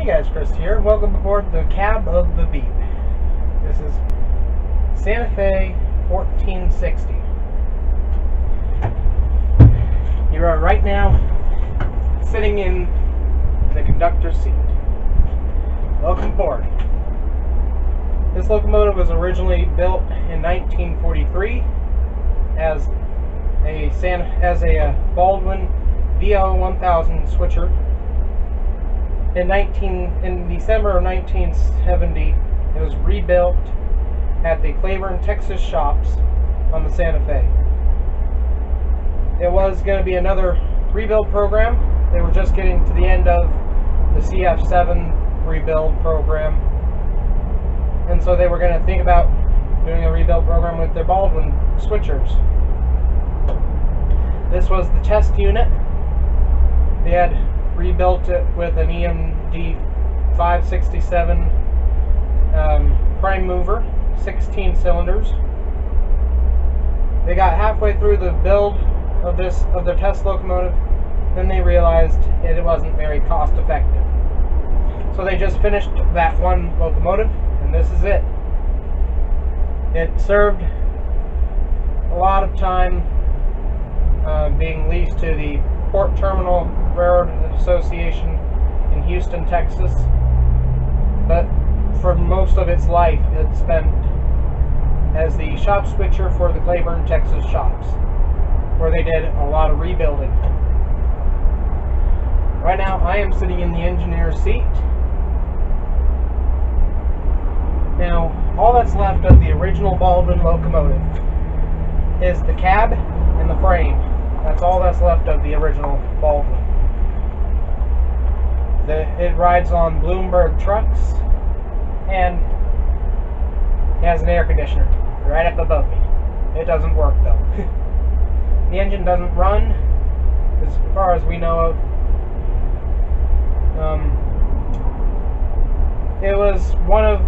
Hey guys, Chris here. Welcome aboard the cab of the Beat. This is Santa Fe 1460. You are right now sitting in the conductor's seat. Welcome aboard. This locomotive was originally built in 1943 as a Baldwin VO1000 switcher. In December of 1970, it was rebuilt at the Cleburne, Texas shops on the Santa Fe. It was going to be another rebuild program. They were just getting to the end of the CF7 rebuild program, and so they were going to think about doing a rebuild program with their Baldwin switchers. This was the test unit. They had rebuilt it with an EMD 567 prime mover, 16 cylinders. They got halfway through the build of their test locomotive, then they realized it wasn't very cost effective. So they just finished that one locomotive, and this is it. It served a lot of time being leased to the Port Terminal Railroad Association in Houston, Texas, but for most of its life it spent as the shop switcher for the Cleburne, Texas shops, where they did a lot of rebuilding. Right now I am sitting in the engineer's seat. Now all that's left of the original Baldwin locomotive is the cab and the frame. That's all that's left of the original Baldwin. It rides on Bloomberg trucks, and it has an air conditioner right up above me. It doesn't work though. The engine doesn't run, as far as we know of. It was one of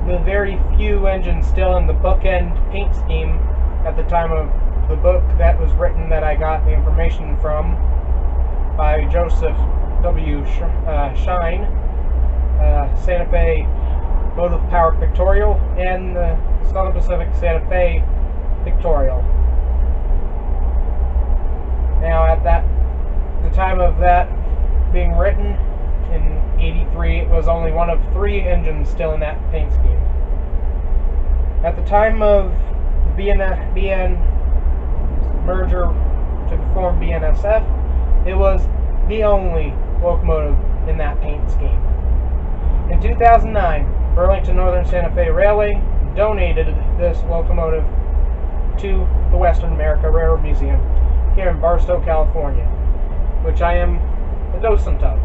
the very few engines still in the bookend paint scheme at the time of the book that was written, that I got the information from, by Joseph W. Shine, Santa Fe Motive Power Pictorial, and the Southern Pacific Santa Fe Pictorial. Now at the time of that being written, in 83, it was only one of 3 engines still in that paint scheme. At the time of BN merger to form BNSF, it was the only locomotive in that paint scheme. In 2009, Burlington Northern Santa Fe Railway donated this locomotive to the Western America Railroad Museum here in Barstow, California, which I am a docent of.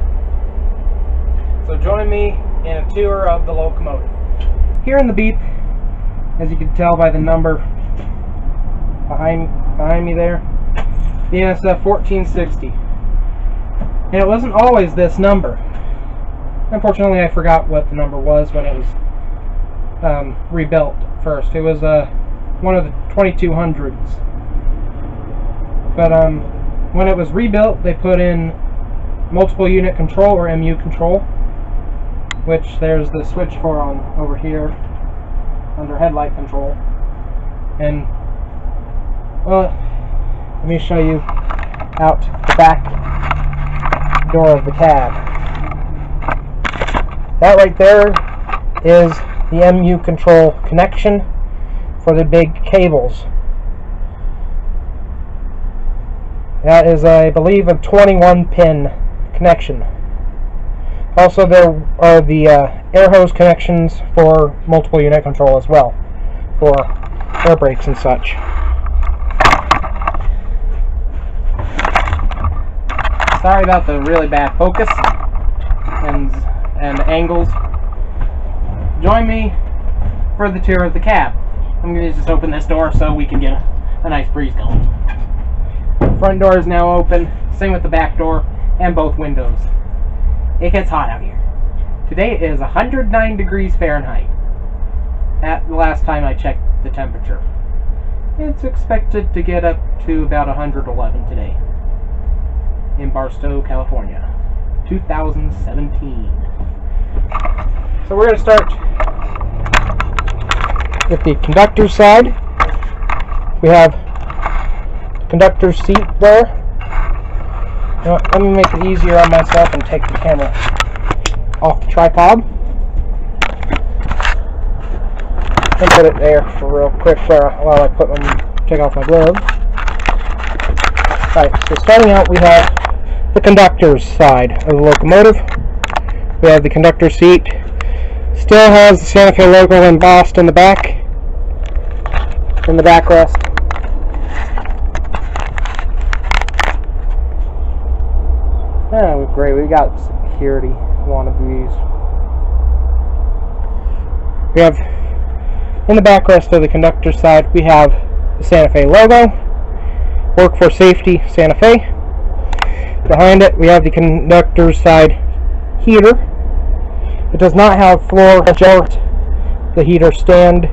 So join me in a tour of the locomotive. Here in the Beat, as you can tell by the number behind me there, BNSF 1460. And it wasn't always this number. Unfortunately, I forgot what the number was when it was rebuilt first. It was one of the 2200s. But when it was rebuilt, they put in multiple unit control, or MU control, which there's the switch for on over here under Headlight Control. And well, let me show you out the back door of the cab. That right there is the MU control connection for the big cables. That is, I believe, a 21-pin connection. Also, there are the air hose connections for multiple unit control as well, for air brakes and such. Sorry about the really bad focus and angles. Join me for the tour of the cab. I'm going to just open this door so we can get a nice breeze going. The front door is now open, same with the back door and both windows. It gets hot out here. Today is 109 degrees Fahrenheit at the last time I checked the temperature. It's expected to get up to about 111 today in Barstow, California. 2017. So we're going to start with the conductor side. We have the conductor seat there. You know what, let me make it easier on myself and take the camera off the tripod. And put it there for real quick while I take off my gloves. Alright, so starting out we have the conductor's side of the locomotive. We have the conductor seat. Still has the Santa Fe logo embossed in the back. In the backrest. Oh, great, we got security wannabes. We have, in the backrest of the conductor side, we have the Santa Fe logo, Workforce Safety Santa Fe. Behind it, we have the conductor side heater. It does not have floor adjust, the heater stand.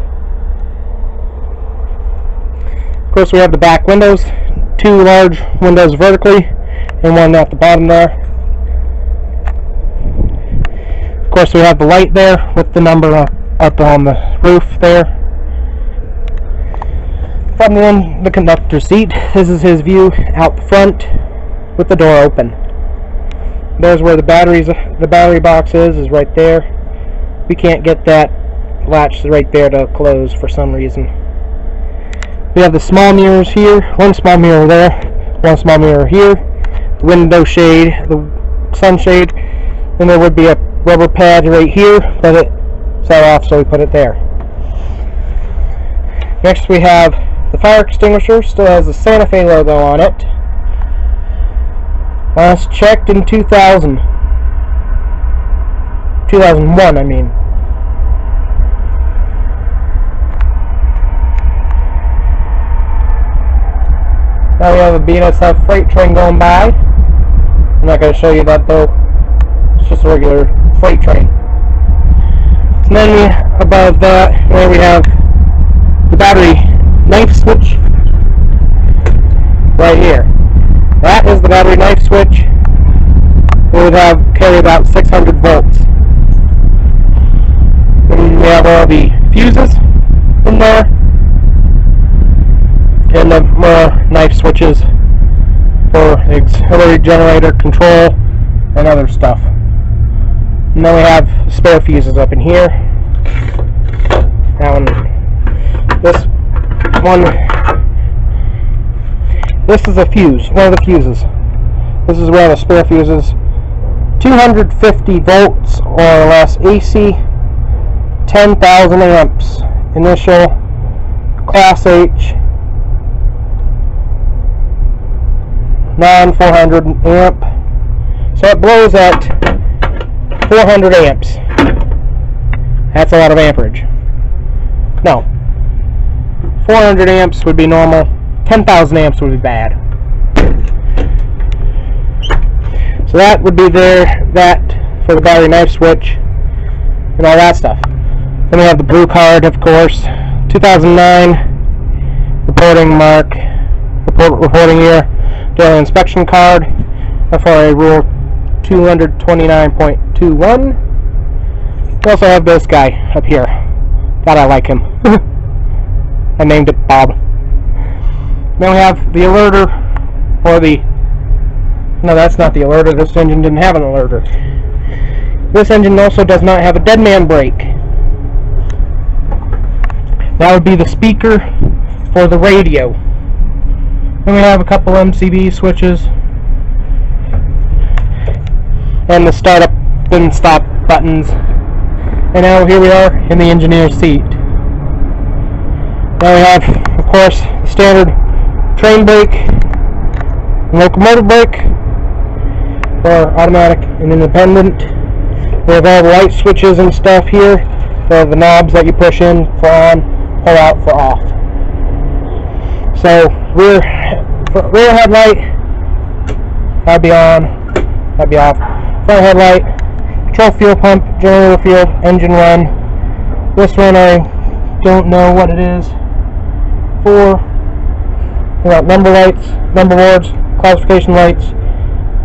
Of course, we have the back windows, 2 large windows vertically, and 1 at the bottom there. Of course, we have the light there with the number up on the roof there. From the conductor seat, this is his view out the front with the door open. There's where the battery box is right there. We can't get that latch right there to close for some reason. We have the small mirrors here, 1 small mirror there, 1 small mirror here. Window shade, the sunshade, and there would be a rubber pad right here, but it fell off, so we put it there. Next we have the fire extinguisher, still has the Santa Fe logo on it. Last checked in 2001, I mean. Now we have a ATSF freight train going by. I'm not going to show you that though. It's just a regular freight train. And then above that, where we have the battery knife switch right here. That is the battery knife switch. It would carry about 600 volts. And we have all the fuses in there, and the more knife switches for auxiliary generator control and other stuff. And then we have spare fuses up in here. Now this is a fuse, one of the fuses. This is where the spare fuses, 250 volts or less AC, 10,000 amps, initial, class H, non-400 amp, so it blows at 400 amps. That's a lot of amperage. No, 400 amps would be normal, 10,000 amps would be bad. So that would be that for the battery knife switch and all that stuff. Then we have the blue card, of course, 2009 reporting year. Daily inspection card, FRA Rule 229.21. We also have this guy up here. God, I like him. I named it Bob. Then we have the alerter, or the... No, that's not the alerter. This engine didn't have an alerter. This engine also does not have a dead man brake. That would be the speaker for the radio. Then we have a couple MCB switches and the start up and stop buttons. And now here we are in the engineer's seat. Now we have, of course, the standard train brake and locomotive brake for automatic and independent. We have all the light switches and stuff here for the knobs that you push in for on, pull out for off. So rear headlight, that'd be on, that'd be off. Front headlight, control fuel pump, generator field, engine run. This one I don't know what it is for. We got number lights, number boards, classification lights,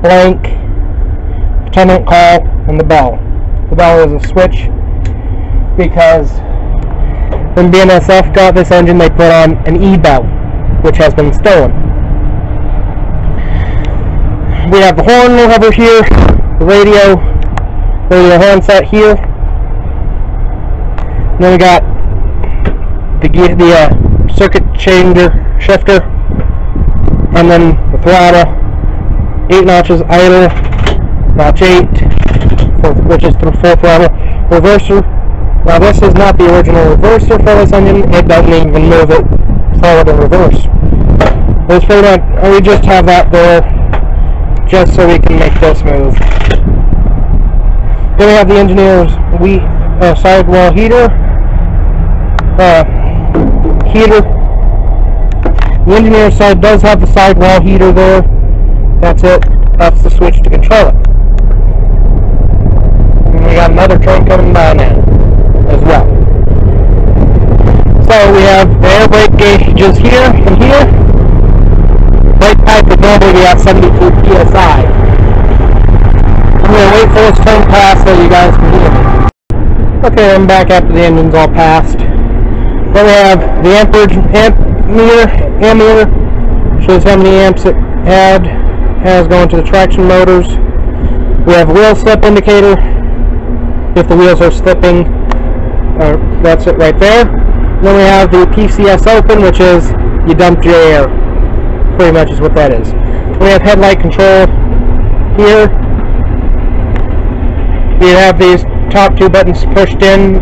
blank, attendant call, and the bell. The bell is a switch because when BNSF got this engine, they put on an E-bell, which has been stolen. We have the horn over here, the radio handset here, and then we got the circuit shifter, and then the throttle, 8 notches idle, notch 8, which is the full throttle, reverser. Now this is not the original reverser for this engine, it doesn't even move it forward in reverse. It's pretty much, we just have that there just so we can make this move. Then we have the engineer's sidewall heater. The engineer's side does have the sidewall heater there. That's it. That's the switch to control it. And we got another train coming by now as well. So we have the air brake gauges here and here. Brake pipe would normally be at 72 psi. I'm going to wait for this turn pass so you guys can hear me. Okay, I'm back after the engine's all passed. Then we have the amp meter, shows how many amps it has going to the traction motors. We have wheel slip indicator, if the wheels are slipping, that's it right there. Then we have the PCS open, which is you dumped your air, pretty much is what that is. We have headlight control here. You have these top 2 buttons pushed in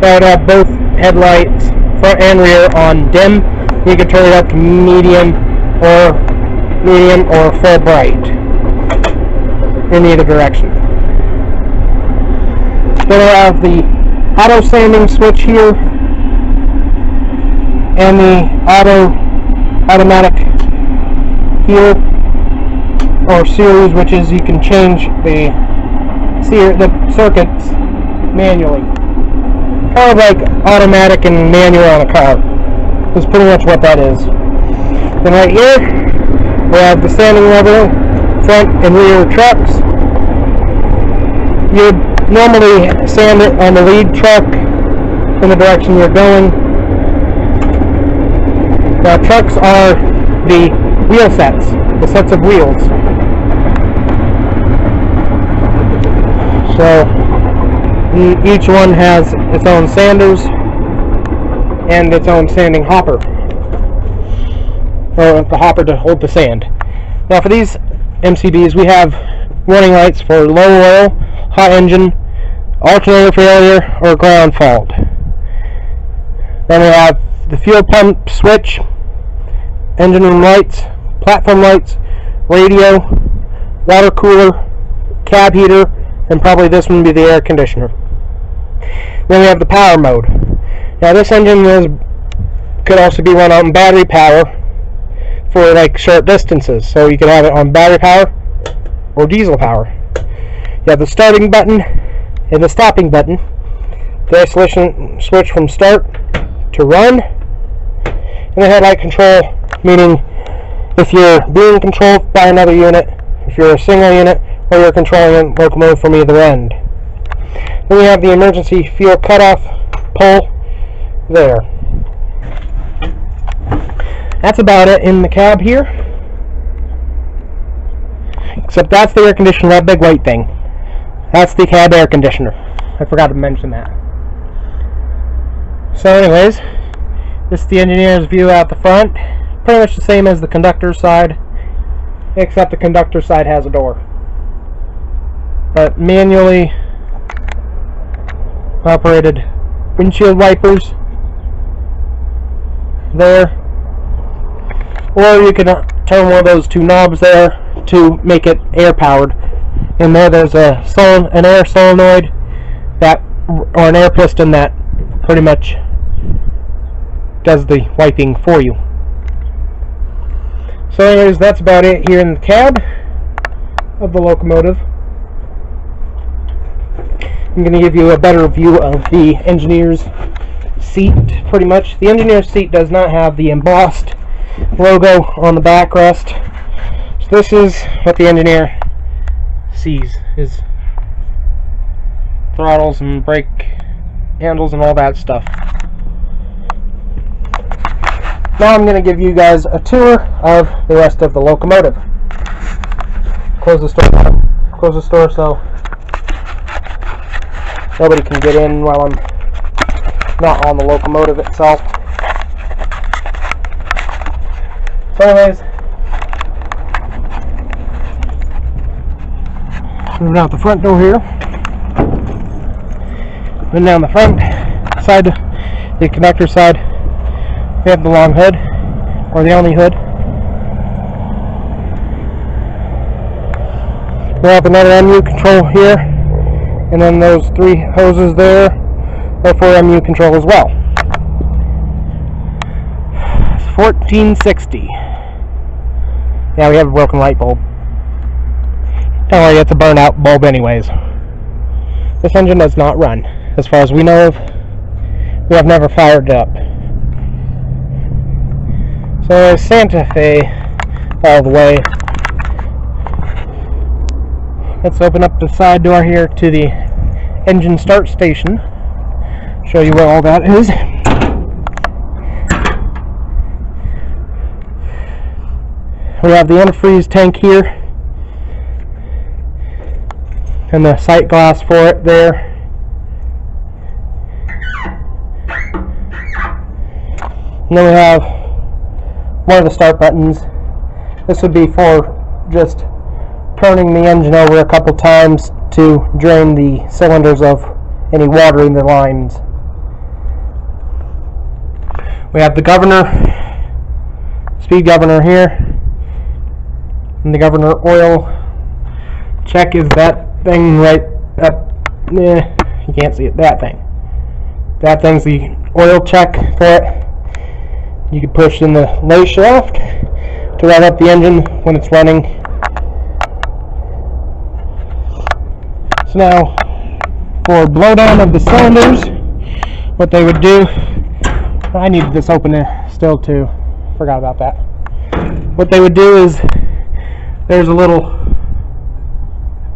that would have both headlights, front and rear, on dim. You can turn it up to medium or full bright in either direction. Then we have the auto sanding switch here and the automatic here, or series, which is you can change the circuits manually. Kind of like automatic and manual on a car. That's pretty much what that is. Then right here, we have the sanding level, front and rear trucks. You normally sand it on the lead truck in the direction you're going. Now trucks are the wheel sets, the sets of wheels. So each one has its own sanders and its own sanding hopper, or the hopper to hold the sand. Now for these MCBs, we have warning lights for low oil, hot engine, alternator failure, or ground fault. Then we have the fuel pump switch, engine room lights, platform lights, radio, water cooler, cab heater, and probably this one would be the air conditioner. Then we have the power mode. Now this engine could also be run on battery power for like short distances, so you could have it on battery power or diesel power. You have the starting button and the stopping button. The isolation switch from start to run, and the headlight control, meaning if you're being controlled by another unit, if you're a single unit, or you're controlling a locomotive from either end. Then we have the emergency fuel cutoff pole there. That's about it in the cab here. Except that's the air conditioner, that big white thing. That's the cab air conditioner. I forgot to mention that. So anyways, this is the engineer's view out the front. Pretty much the same as the conductor's side, except the conductor's side has a door. But manually operated windshield wipers there, or you can turn one of those 2 knobs there to make it air powered. And there's an air solenoid or an air piston that pretty much does the wiping for you. So anyways, that's about it here in the cab of the locomotive. I'm going to give you a better view of the engineer's seat, pretty much. The engineer's seat does not have the embossed logo on the backrest. So this is what the engineer sees, his throttles and brake handles and all that stuff. Now I'm going to give you guys a tour of the rest of the locomotive. Close the store so nobody can get in while I'm not on the locomotive itself. So anyways, moving out the front door here. Then down the front side, the connector side, we have the long hood, or the only hood. We have another MU control here, and then those 3 hoses there are for MU control as well. It's 1460. Yeah, we have a broken light bulb. Don't worry, it's a burnout bulb anyways. This engine does not run. As far as we know of, we have never fired it up. So Santa Fe all the way. Let's open up the side door here to the engine start station. Show you where all that is. We have the antifreeze tank here and the sight glass for it there. And then we have one of the start buttons. This would be for just turning the engine over a couple times to drain the cylinders of any water in the lines. We have the governor, speed governor here, and the governor oil check is that thing right up. You can't see it. That thing. That thing's the oil check for it. You can push in the lay shaft to rev up the engine when it's running. So now, for blowdown of the cylinders, what they would do, I needed this open still too, forgot about that. What they would do is, there's a little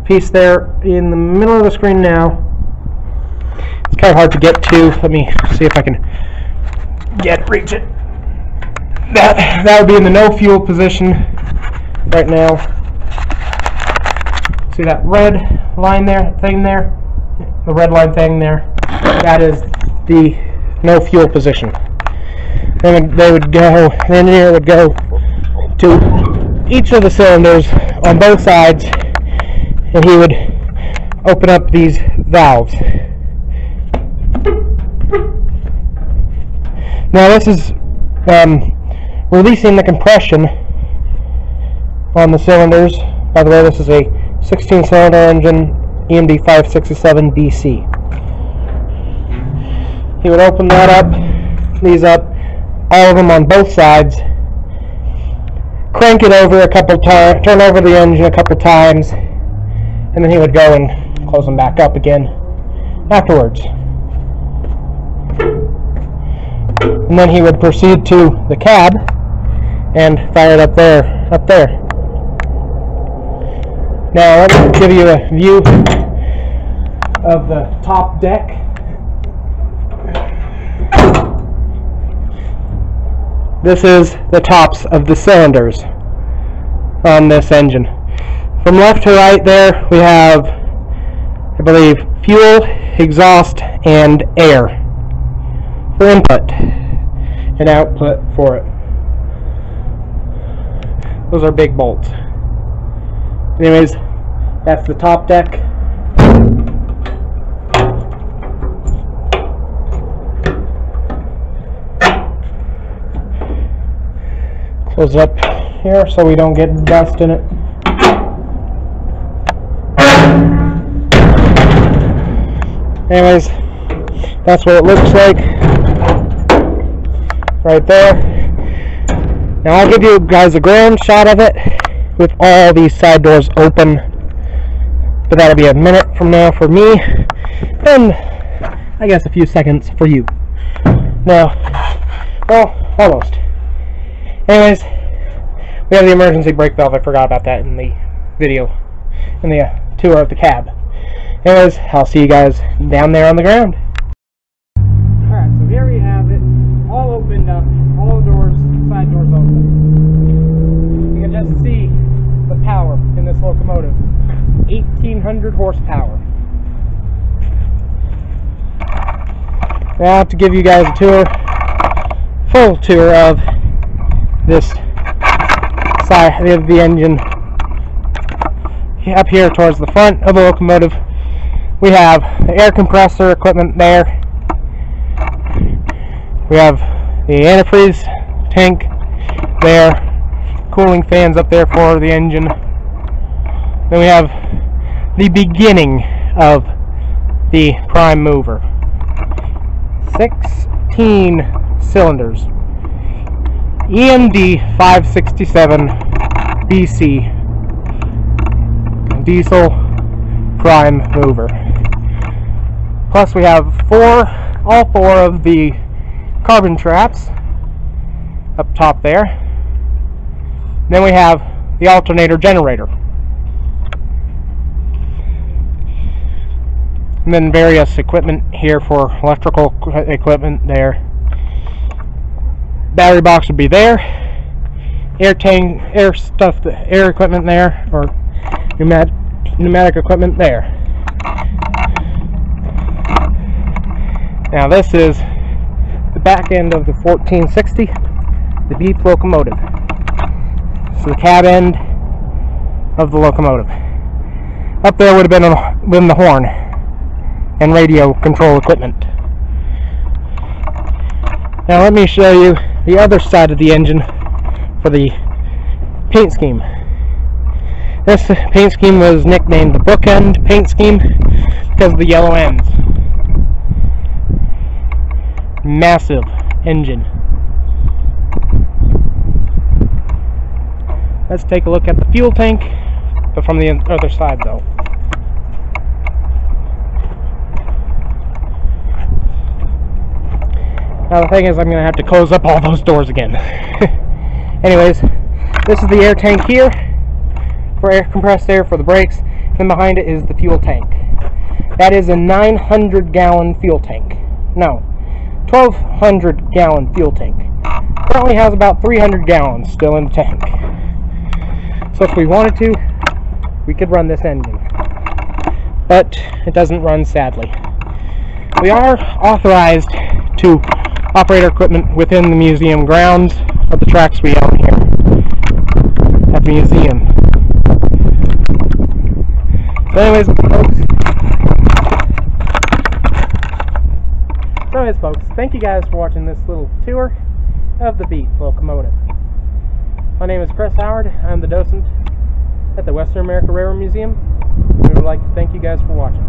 piece there in the middle of the screen now. It's kind of hard to get to. Let me see if I can reach it. That would be in the no fuel position right now. See that red line thing there? The red line thing there? That is the no fuel position. Then they would go, the engineer would go to each of the cylinders on both sides and he would open up these valves. Now this is releasing the compression on the cylinders. By the way, this is a 16-cylinder engine, EMD 567 DC. He would open that up, these up, all of them on both sides, crank it over a couple times, turn over the engine a couple times, and then he would go and close them back up again afterwards. And then he would proceed to the cab and fire it up there. Now let me give you a view of the top deck. This is the tops of the cylinders on this engine. From left to right there we have, I believe, fuel, exhaust, and air for input and output for it. Those are big bolts. Anyways, that's the top deck. Close it up here so we don't get dust in it. Anyways, that's what it looks like right there. Now I'll give you guys a ground shot of it with all these side doors open, but that'll be a minute from now for me, and I guess a few seconds for you. Now, well, almost. Anyways, we have the emergency brake valve. I forgot about that in the video, in the tour of the cab. Anyways, I'll see you guys down there on the ground. Alright, so here we have it, all opened up, all the doors, side doors open. You can just see the power in this locomotive. 1,800 horsepower. Now to give you guys a tour, full tour of this side of the engine. Up here towards the front of the locomotive, we have the air compressor equipment there. We have the antifreeze tank there, cooling fans up there for the engine. Then we have the beginning of the prime mover. 16 cylinders. EMD 567 BC diesel prime mover. Plus we have all four of the carbon traps up top there. Then we have the alternator generator. And then various equipment here for electrical equipment there. Battery box would be there. Air tank, air equipment there, or pneumatic equipment there. Now this is the back end of the 1460, the beef locomotive. So the cab end of the locomotive. Up there would have been the horn and radio control equipment. Now let me show you the other side of the engine for the paint scheme. This paint scheme was nicknamed the bookend paint scheme because of the yellow ends. Massive engine. Let's take a look at the fuel tank, but from the other side though. Now the thing is, I'm going to have to close up all those doors again. Anyways, this is the air tank here for compressed air for the brakes, and behind it is the fuel tank. That is a 900 gallon fuel tank. No, 1,200 gallon fuel tank. Currently has about 300 gallons still in the tank. So if we wanted to, we could run this engine. But it doesn't run, sadly. We are authorized to operate our equipment within the museum grounds of the tracks we own here at the museum. So anyways, folks, thank you guys for watching this little tour of the beef locomotive. My name is Chris Howard. I'm the docent at the Western America Railroad Museum. We would like to thank you guys for watching.